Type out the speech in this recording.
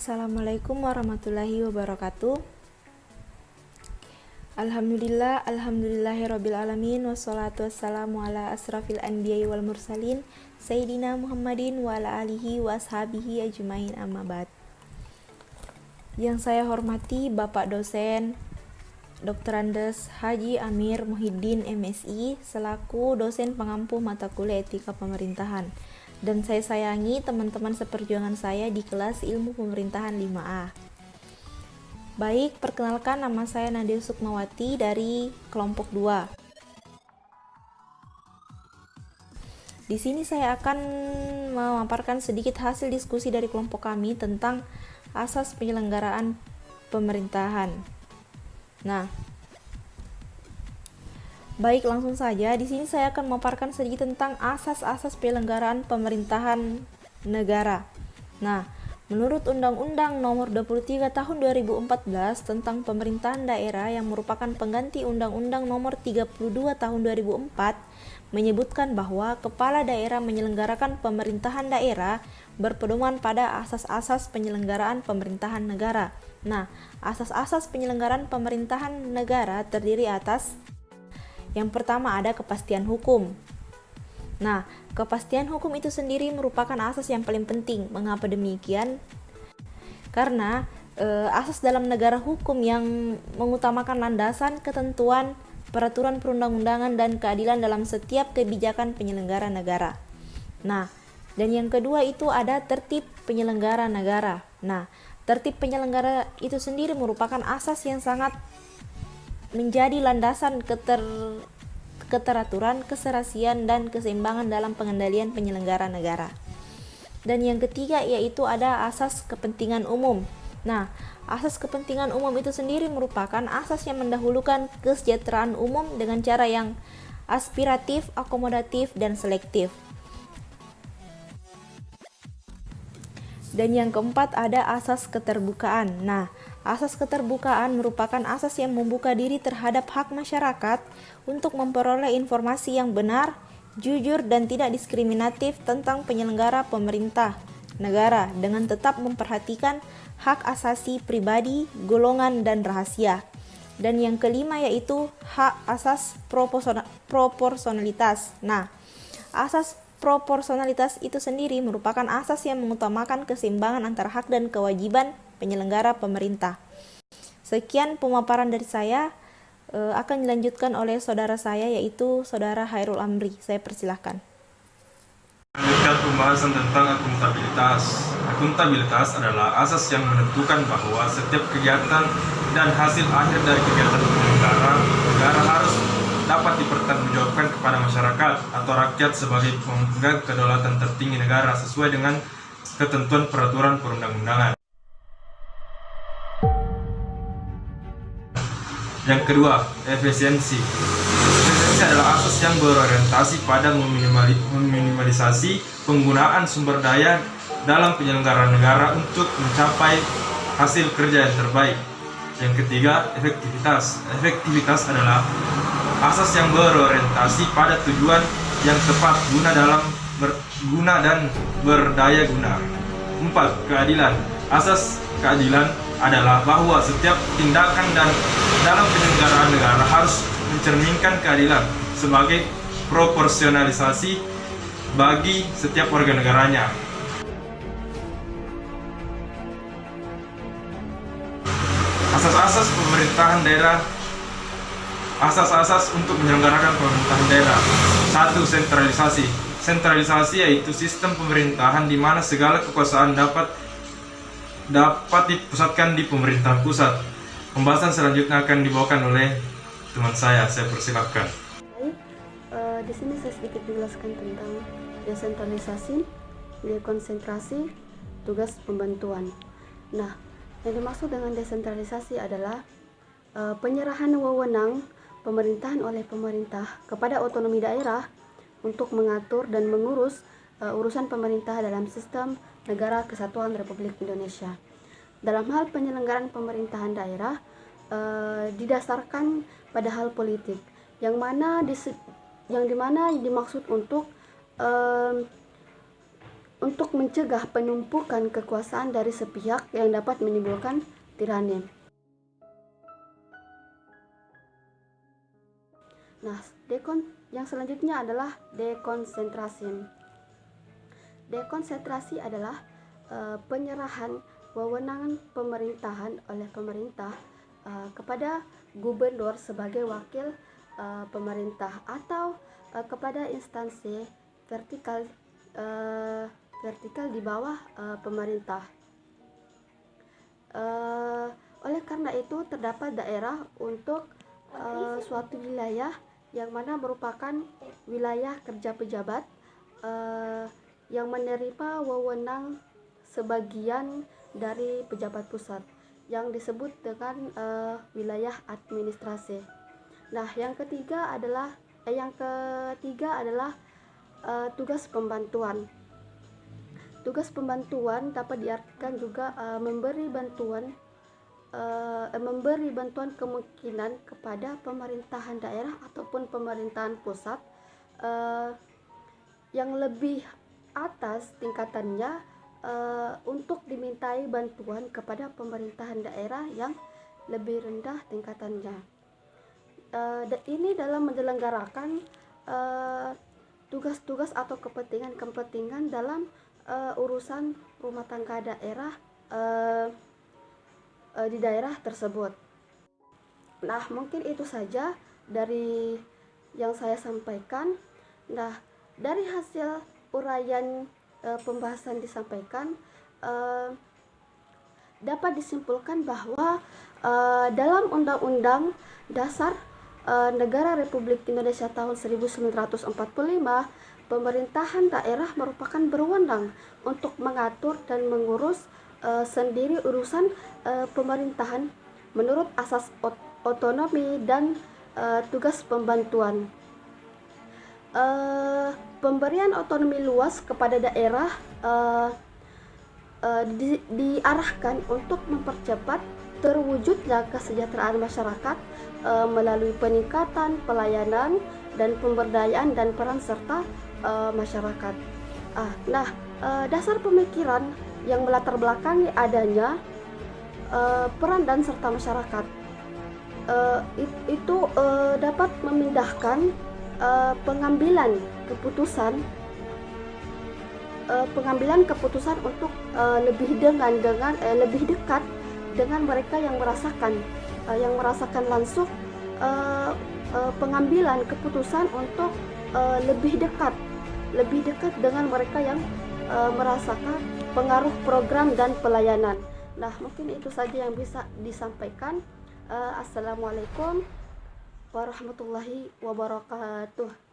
Assalamualaikum warahmatullahi wabarakatuh. Alhamdulillahirabbil alamin wassalatu wassalamu ala asrafil anbiya'i wal mursalin sayyidina Muhammadin wa ala alihi wa ashabihi ajmain, amma ba'd. Yang saya hormati Bapak dosen Dr. Andes Haji Amir Muhyiddin MSI selaku dosen pengampu mata kuliah etika pemerintahan, dan saya sayangi teman-teman seperjuangan saya di kelas ilmu pemerintahan 5A. Baik, perkenalkan, nama saya Nadia Sukmawati dari kelompok 2. Di sini saya akan memaparkan sedikit hasil diskusi dari kelompok kami tentang asas penyelenggaraan pemerintahan. Nah, baik, langsung saja. Di sini saya akan memaparkan sedikit tentang asas-asas penyelenggaraan pemerintahan negara. Nah, menurut Undang-Undang Nomor 23 Tahun 2014 tentang Pemerintahan Daerah yang merupakan pengganti Undang-Undang Nomor 32 Tahun 2004, menyebutkan bahwa kepala daerah menyelenggarakan pemerintahan daerah berpedoman pada asas-asas penyelenggaraan pemerintahan negara. Nah, asas-asas penyelenggaraan pemerintahan negara terdiri atas: yang pertama ada kepastian hukum. Nah, kepastian hukum itu sendiri merupakan asas yang paling penting. Mengapa demikian? Karena asas dalam negara hukum yang mengutamakan landasan, ketentuan, peraturan perundang-undangan, dan keadilan dalam setiap kebijakan penyelenggara negara. Nah, dan yang kedua itu ada tertib penyelenggara negara. Nah, tertib penyelenggara itu sendiri merupakan asas yang sangat menjadi landasan keteraturan, keserasian, dan keseimbangan dalam pengendalian penyelenggara negara. Dan yang ketiga yaitu ada asas kepentingan umum. Nah, asas kepentingan umum itu sendiri merupakan asas yang mendahulukan kesejahteraan umum dengan cara yang aspiratif, akomodatif, dan selektif. Dan yang keempat ada asas keterbukaan. Nah, asas keterbukaan merupakan asas yang membuka diri terhadap hak masyarakat untuk memperoleh informasi yang benar, jujur, dan tidak diskriminatif tentang penyelenggara pemerintah negara dengan tetap memperhatikan hak asasi pribadi, golongan, dan rahasia. Dan yang kelima yaitu hak asas proporsionalitas. Nah, asas proporsionalitas itu sendiri merupakan asas yang mengutamakan keseimbangan antara hak dan kewajiban penyelenggara pemerintah. Sekian pemaparan dari saya, akan dilanjutkan oleh saudara saya yaitu saudara Hairul Amri. Saya persilahkan. Lanjutkan pembahasan tentang akuntabilitas. Akuntabilitas adalah asas yang menentukan bahwa setiap kegiatan dan hasil akhir dari kegiatan penyelenggara negara harus dapat dipertanggungjawabkan kepada masyarakat atau rakyat sebagai pemegang kedaulatan tertinggi negara sesuai dengan ketentuan peraturan perundang-undangan. Yang kedua, efisiensi. Efisiensi adalah asas yang berorientasi pada meminimalisasi penggunaan sumber daya dalam penyelenggaraan negara untuk mencapai hasil kerja yang terbaik. Yang ketiga, efektivitas. Efektivitas adalah asas yang berorientasi pada tujuan yang tepat guna dan berdaya guna. 4. Keadilan. Asas keadilan adalah bahwa setiap tindakan dan dalam penyelenggaraan negara harus mencerminkan keadilan sebagai proporsionalisasi bagi setiap warga negaranya. Asas-asas pemerintahan daerah. Asas-asas untuk menyelenggarakan pemerintahan daerah. 1. Sentralisasi. Sentralisasi yaitu sistem pemerintahan di mana segala kekuasaan dapat dipusatkan di pemerintahan pusat. Pembahasan selanjutnya akan dibawakan oleh teman saya persilakan. Di sini saya sedikit menjelaskan tentang desentralisasi, dekonsentrasi, tugas pembantuan. Nah, yang dimaksud dengan desentralisasi adalah penyerahan wewenang pemerintahan oleh pemerintah kepada otonomi daerah untuk mengatur dan mengurus urusan pemerintah dalam sistem Negara Kesatuan Republik Indonesia. Dalam hal penyelenggaraan pemerintahan daerah didasarkan pada hal politik, yang dimana dimaksud untuk untuk mencegah penumpukan kekuasaan dari sepihak yang dapat menimbulkan tirani. Nah, yang selanjutnya adalah dekonsentrasi. Dekonsentrasi adalah penyerahan wewenang pemerintahan oleh pemerintah kepada gubernur sebagai wakil pemerintah atau kepada instansi vertikal di bawah pemerintah. Oleh karena itu terdapat daerah untuk suatu wilayah yang mana merupakan wilayah kerja pejabat yang menerima wewenang sebagian dari pejabat pusat yang disebut dengan wilayah administrasi. Nah, yang ketiga adalah tugas pembantuan. Tugas pembantuan dapat diartikan juga memberi bantuan kemungkinan kepada pemerintahan daerah ataupun pemerintahan pusat yang lebih atas tingkatannya untuk dimintai bantuan kepada pemerintahan daerah yang lebih rendah tingkatannya. Ini dalam menyelenggarakan tugas-tugas atau kepentingan dalam urusan rumah tangga daerah di daerah tersebut. Nah, mungkin itu saja dari yang saya sampaikan. Nah, dari hasil uraian pembahasan disampaikan, dapat disimpulkan bahwa dalam Undang-Undang Dasar Negara Republik Indonesia tahun 1945, pemerintahan daerah merupakan berwenang untuk mengatur dan mengurus sendiri urusan pemerintahan menurut asas otonomi dan tugas pembantuan. Pemberian otonomi luas kepada daerah diarahkan untuk mempercepat terwujudnya kesejahteraan masyarakat melalui peningkatan pelayanan dan pemberdayaan dan peran serta masyarakat. Dasar pemikiran yang melatar belakangi adanya peran dan serta masyarakat itu dapat memindahkan pengambilan keputusan untuk lebih dekat dengan mereka yang merasakan langsung pengambilan keputusan untuk lebih dekat dengan mereka yang merasakan pengaruh program dan pelayanan. Nah, mungkin itu saja yang bisa disampaikan. Assalamualaikum warahmatullahi wabarakatuh.